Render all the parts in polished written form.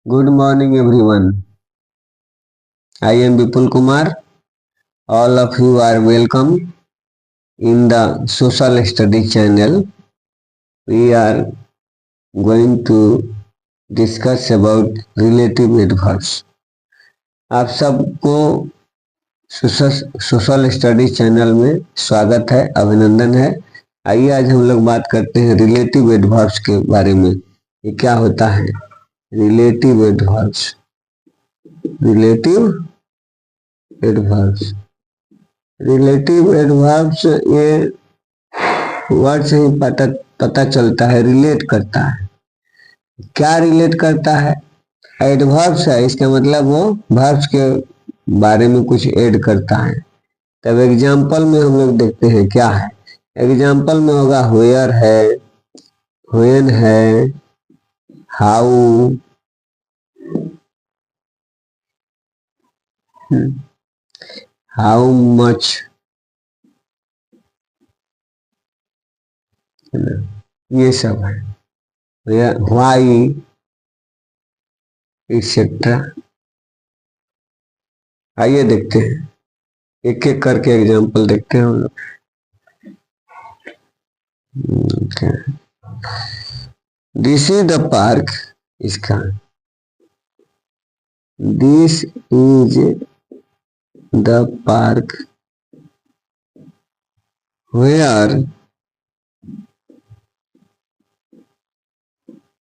Good morning, everyone. I am Vipul Kumar. All of you are welcome in the Social Study channel. We are going to discuss about relative adverbs. आप सबको social study channel में स्वागत है, अभिनंदन है। आइए आज हम लोग बात करते हैं रिलेटिव एडवर्ब्स के बारे में। ये क्या होता है रिलेटिव एडवर्ब्स? रिलेटिव एडवर्ब्स ये वर्ड से ही पता चलता है, रिलेट करता है। क्या रिलेट करता है? एडवर्ब्स है, इसका मतलब वो वर्ब्स के बारे में कुछ ऐड करता है। तब एग्जाम्पल में हम लोग देखते हैं क्या है। एग्जाम्पल में होगा वेयर है, व्हेन है, हाउ, हाउ मच, ये सब है। Why etcetera. आइए देखते हैं, एक एक करके एग्जाम्पल देखते हैं हम लोग। दिस इज द पार्क, इसका this is the park where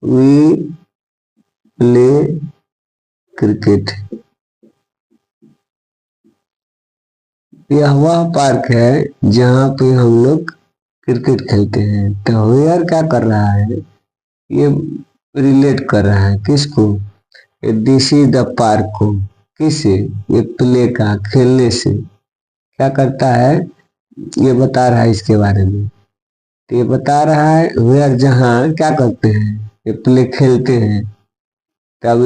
we play cricket. यह वह पार्क है जहाँ पे हम लोग क्रिकेट खेलते हैं। तो वेयर क्या कर रहा है? ये रिलेट कर रहा है किसको? दिस इज द पार्क को। किससे? ये प्ले का, खेलने से। क्या करता है ये बता रहा है इसके बारे में। तो ये बता रहा है वेयर, जहाँ क्या करते हैं, ये प्ले खेलते हैं। तब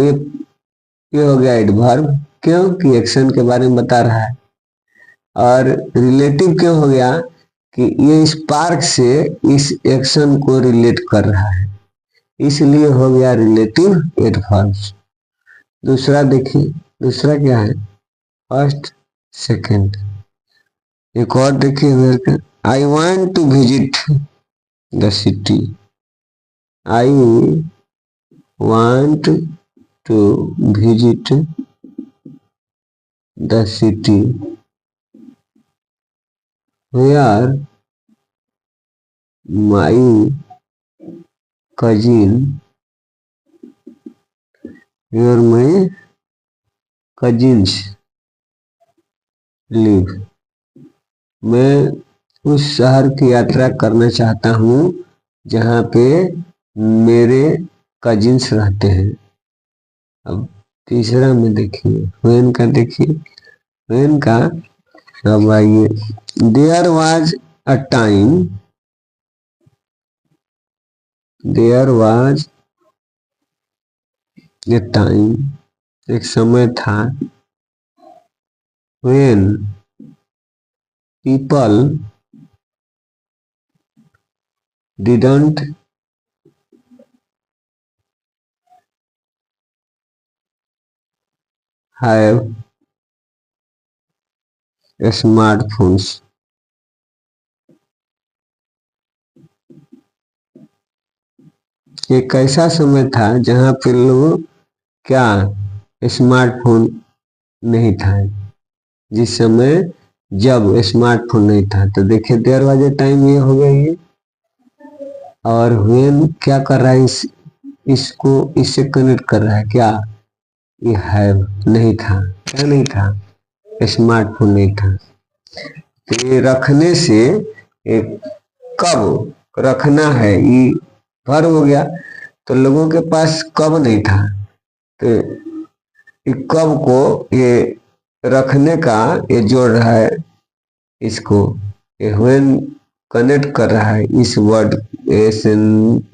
ये हो गया एडवर्ब, क्योंकि एक्शन के बारे में बता रहा है। और रिलेटिव क्यों हो गया? कि ये इस पार्क से इस एक्शन को रिलेट कर रहा है, इसलिए हो गया रिलेटिव एडवर्ब्स। दूसरा देखिए, दूसरा क्या है? First, second. एक और देखिए, I want to visit the city. I want to visit the city where my cousin, where my cousins live। मैं उस शहर की यात्रा करना चाहता हूँ जहाँ पे मेरे कजिन्स रहते हैं। अब तीसरा में देखिए, व्हेन का देखिए, व्हेन का। अब आइए, there was a time, there was a time, एक समय था, when people didn't have smartphones। एक ऐसा समय था जहाँ पे लोग क्या, स्मार्टफोन नहीं था। जिस समय जब स्मार्टफोन नहीं था, तो देखिए देयर वाज ए टाइम, ये हो गया ये। और व्हेन क्या कर रहा है, इसको इससे कनेक्ट कर रहा है क्या? ये हैव नहीं था। क्या नहीं था? स्मार्टफोन नहीं था। तो ये रखने से, एक कब रखना है, ये भर हो गया। तो लोगों के पास कब नहीं था, तो कब को ये रखने का ये जोड़ रहा है, इसको ये व्हेन कनेक्ट कर रहा है इस वर्ड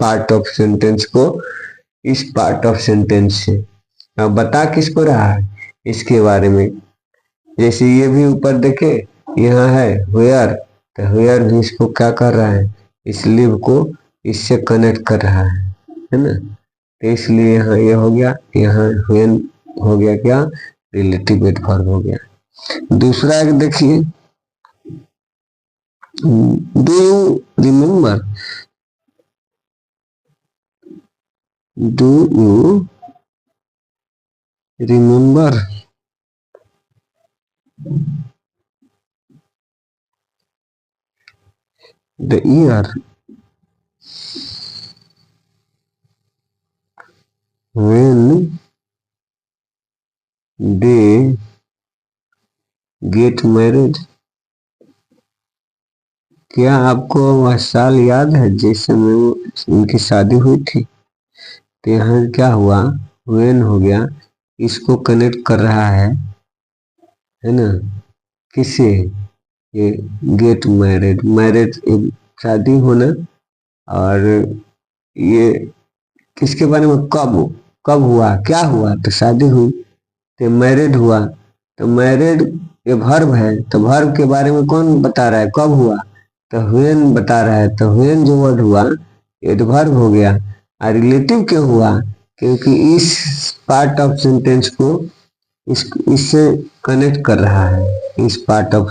पार्ट ऑफ सेंटेंस को इस पार्ट ऑफ सेंटेंस से। अब बता किसको रहा है? इसके बारे में। जैसे ये भी ऊपर देखे, यहाँ है वेयर, तो वेयर भी इसको क्या कर रहा है, इस लिव को इससे कनेक्ट कर रहा है ना। तो इसलिए यहाँ ये हो गया, यहाँ व्हेन हो गया क्या, रिलेटिव एडवर्ब हो गया। दूसरा एक देखिए, do you remember, do you remember the year when they get married? क्या आपको वह साल याद है जिस समय उनकी शादी हुई थी? तो यहाँ क्या हुआ, when हो गया, इसको कनेक्ट कर रहा है ना, किससे, ये गेट मैरिड, मैरिज शादी होना, और ये किसके बारे में, कब, कब हुआ, क्या हुआ, तो शादी हुई, तो मैरिड हुआ, तो मैरिड ये वर्ब है, तो वर्ब के बारे में कौन बता रहा है, कब हुआ, तो व्हेन बता रहा है, तो व्हेन जो वर्ड हुआ एडवर्ब हो गया। और रिलेटिव क्यों हुआ, क्योंकि इस पार्ट ऑफ सेंटेंस को इससे कनेक्ट कर रहा है, इस पार्ट ऑफ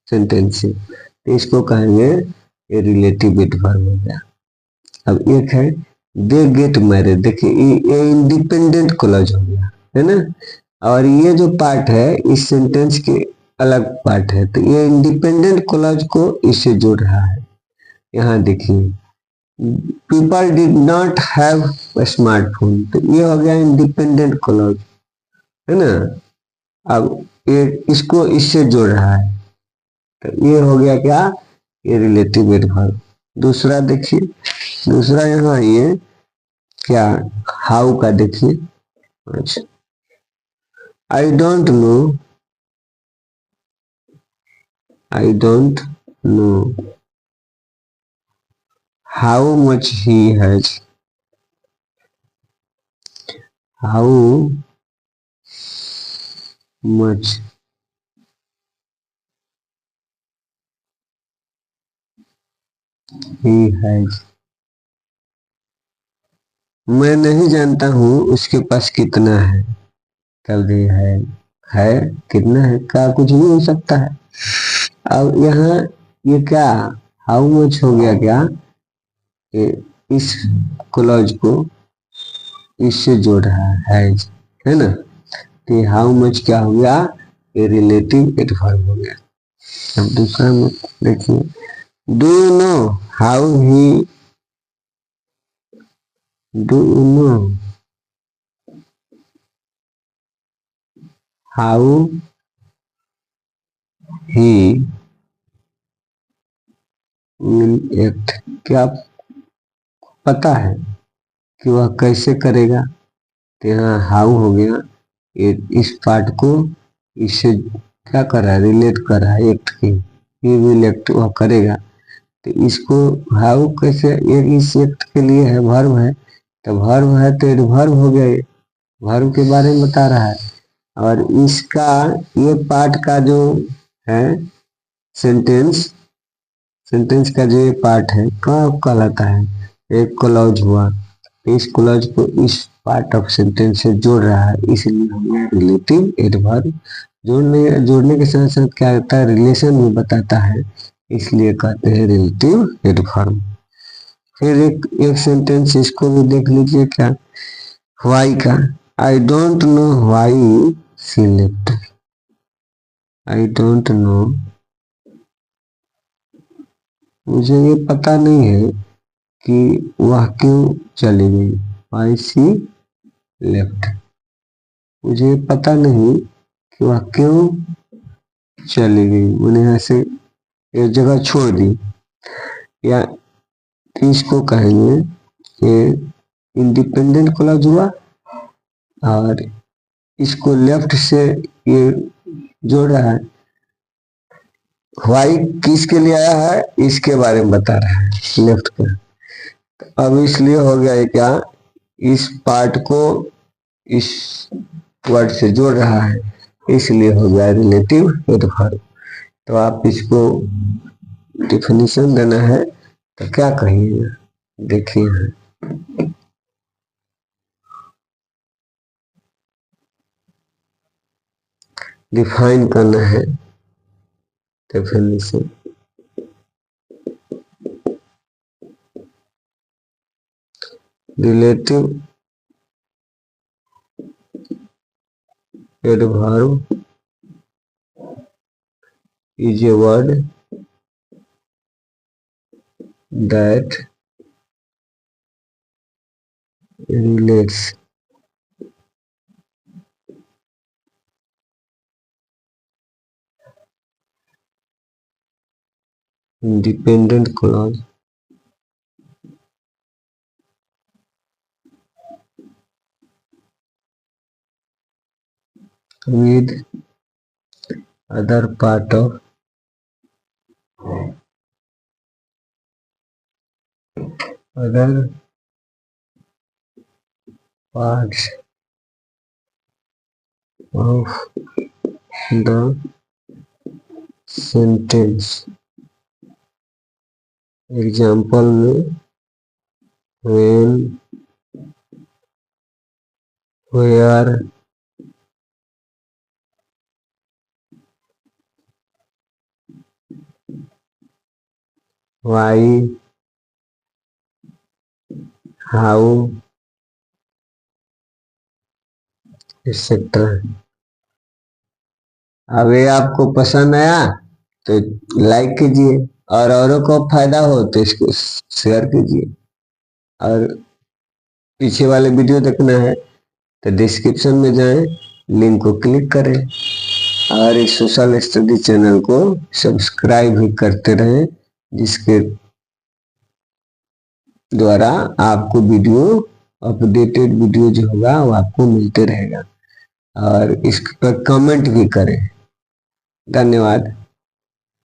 सेंटेंस से, तो इसको कहेंगे ये रिलेटिव एडवर्ब हो गया। अब एक है दे गेट मैरिड, देखिए ये इंडिपेंडेंट क्लॉज हो गया है ना, और ये जो पार्ट है इस सेंटेंस के अलग पार्ट है, तो ये इंडिपेंडेंट क्लॉज को इससे जोड़ रहा है। यहाँ देखिए people did not have smartphone, तो ये हो गया इंडिपेंडेंट क्लॉज है ना। अब ये इसको इससे जोड़ रहा है, तो ये हो गया क्या, ये रिलेटिव एडवर्ब। दूसरा देखिए, दूसरा यहाँ ये क्या, हाउ का देखिए, अच्छा, I don't know, I don't know how much he has, how much he has, मैं नहीं जानता हूँ उसके पास कितना है, तब है कितना है का कुछ भी हो सकता है। अब यहाँ ये क्या, हाउ मच हो गया क्या, ये इस क्लॉज को इससे जोड़ रहा है ना, तो हाउ मच क्या हो गया, ये रिलेटिव एडवर्ब हो गया। अब दूसरा में देखिए, do you know how he, do you know how he will act, क्या पता है कि वह कैसे करेगा, तो यहाँ हाउ हो गया, ये इस पार्ट को इससे क्या कर रहा है, रिलेट कर रहा है एक्ट की, ही विल एक्ट वह करेगा, तो इसको हाउ कैसे, ये इस एक्ट के लिए है, वर्ब है, तो वर्ब है तो एडवर्ब हो गया, वर्ब के बारे में बता रहा है। और इसका ये पार्ट का जो है सेंटेंस, सेंटेंस का जो ये पार्ट है क्या कहलाता है, एक क्लॉज हुआ, इस क्लॉज को इस पार्ट ऑफ सेंटेंस से जोड़ रहा है, इसलिए हमें रिलेटिव एडवर्ब, जोड़ने के साथ साथ क्या होता है, रिलेशन भी बताता है, इसलिए कहते हैं रिलेटिव एडवर्ब। फिर एक सेंटेंस इसको भी देख लीजिए, क्या, व्हाई का, I don't know why she left, I don't know, मुझे ये पता नहीं है कि वह क्यों चली गई, व्हाई शी लेफ्ट, मुझे पता नहीं कि वह क्यों चली गई, उन्हें ऐसे एक जगह छोड़ दी। या इसको कहेंगे कि इंडिपेंडेंट क्लॉज हुआ, और इसको लेफ्ट से ये जोड़ रहा है, व्हाई किसके लिए आया है, इसके बारे में बता रहा है लेफ्ट का, अब इसलिए हो गया है क्या, इस पार्ट को इस वर्ड से जोड़ रहा है, इसलिए हो गया रिलेटिव एडवर्ब। तो आप इसको डिफिनीशन देना है तो क्या कहिएगा, देखिए डिफाइन करना है definition. Relative adverb is a word that relates independent clause with other part of other parts of the sentence। Example में when, where, why, how, etcetera. अब ये आपको पसंद आया तो लाइक कीजिए, और औरों को फायदा हो तो इसको शेयर कीजिए। और पीछे वाले वीडियो देखना है तो डिस्क्रिप्शन में जाएं, लिंक को क्लिक करें, और इस सोशल स्टडी चैनल को सब्सक्राइब भी करते रहें, जिसके द्वारा आपको वीडियो अपडेटेड वीडियो जो होगा वो आपको मिलते रहेगा। और इस पर कमेंट भी करें। धन्यवाद।